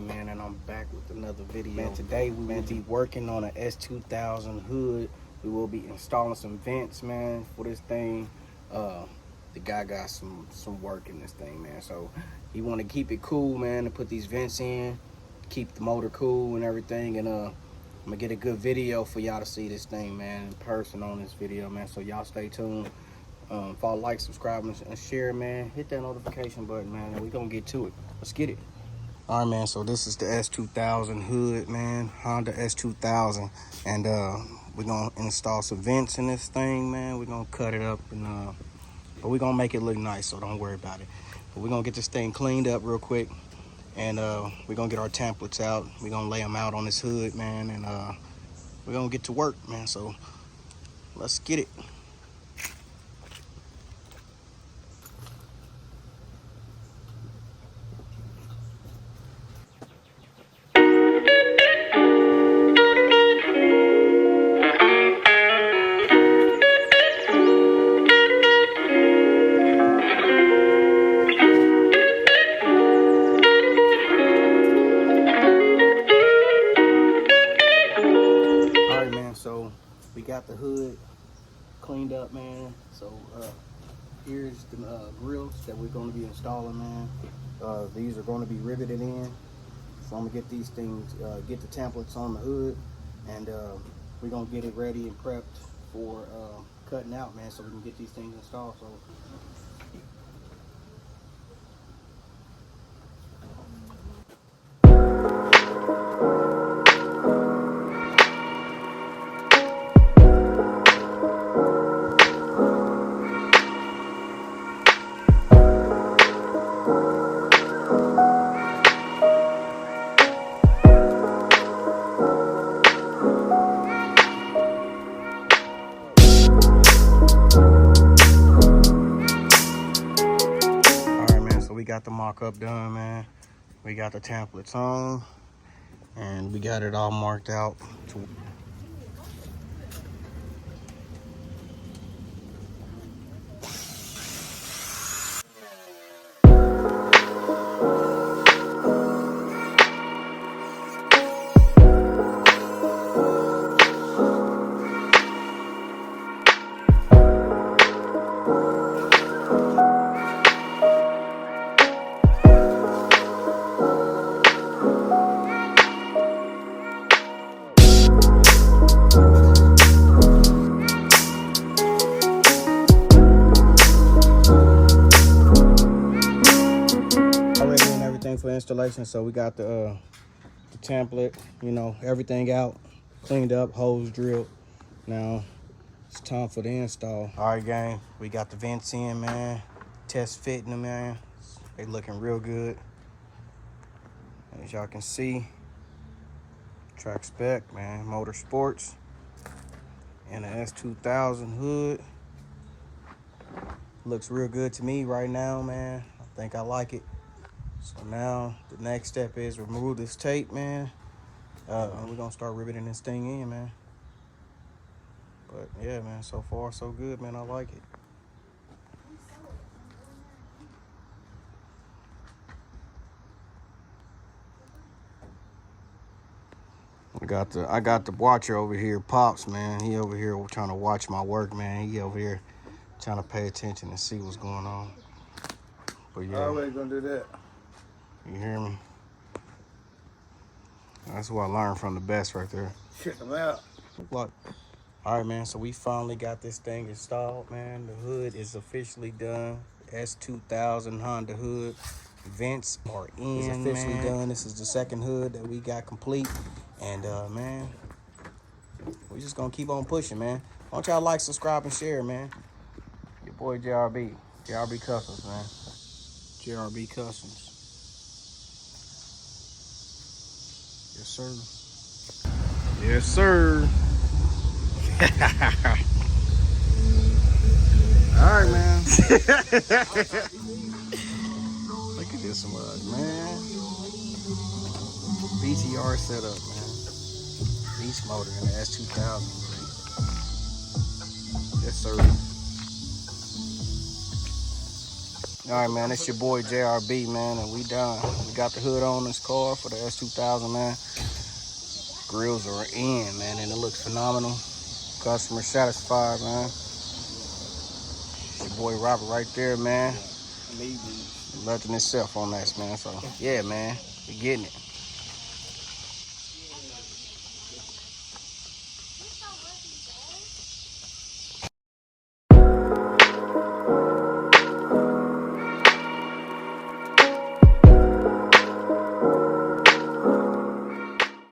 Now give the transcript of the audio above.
man, and I'm back with another video. Man, today we will be working on an S2000 hood. We will be installing some vents, man, for this thing. The guy got some work in this thing, man, so he want to keep it cool, man, and put these vents in, keep the motor cool and everything. And I'm gonna get a good video for y'all to see this thing, man, in person on this video, man, so y'all stay tuned. Follow, like, subscribe, and share, man. Hit that notification button, man, and we gonna get to it. Let's get it. All right, man, so this is the S2000 hood, man, Honda S2000, and we're gonna install some vents in this thing, man. We're gonna cut it up, and but we're gonna make it look nice, so don't worry about it. But we're gonna get this thing cleaned up real quick, and we're gonna get our templates out. We're gonna lay them out on this hood, man, and we're gonna get to work, man, so let's get it. So we got the hood cleaned up, man. So here's the grills that we're going to be installing, man. These are going to be riveted in. So I'm gonna get these things, get the templates on the hood, and we're gonna get it ready and prepped for cutting out, man, so we can get these things installed. So we got the mock-up done, man. We got the templates on, and we got it all marked out. For installation, so we got the template, you know, everything out, cleaned up, hose drilled. Now it's time for the install. All right, gang, we got the vents in, man. Test fitting them, man. They looking real good, as y'all can see. Track spec, man, motorsports, and the S2000 hood. Looks real good to me right now, man. I think I like it. So now the next step is remove this tape, man. We're gonna start riveting this thing in, man. But yeah, man, so far so good, man. I like it. I got the watcher over here, Pops, man. He over here trying to watch my work, man. He over here trying to pay attention and see what's going on. But yeah, I ain't gonna do that. You hear me? That's what I learned from the best right there. Check them out. Look. All right, man, so we finally got this thing installed, man. The hood is officially done. S2000 Honda hood. Vents are in, it's officially done. This is the second hood that we got complete. And, man, we just gonna keep on pushing, man. Why don't y'all like, subscribe, and share, man. Your boy JRB. JRB Customs, man. JRB Customs. Yes, sir. Yes, sir. All right, man. Look at this mug, man. BTR setup, man. Beast motor in the S2000. Yes, sir. All right, man, it's your boy JRB, man, and we done. We got the hood on this car for the S2000, man. Grills are in, man, and it looks phenomenal. Customer satisfied, man. It's your boy Robert right there, man. Legend itself on that, man. So, yeah, man, we getting it.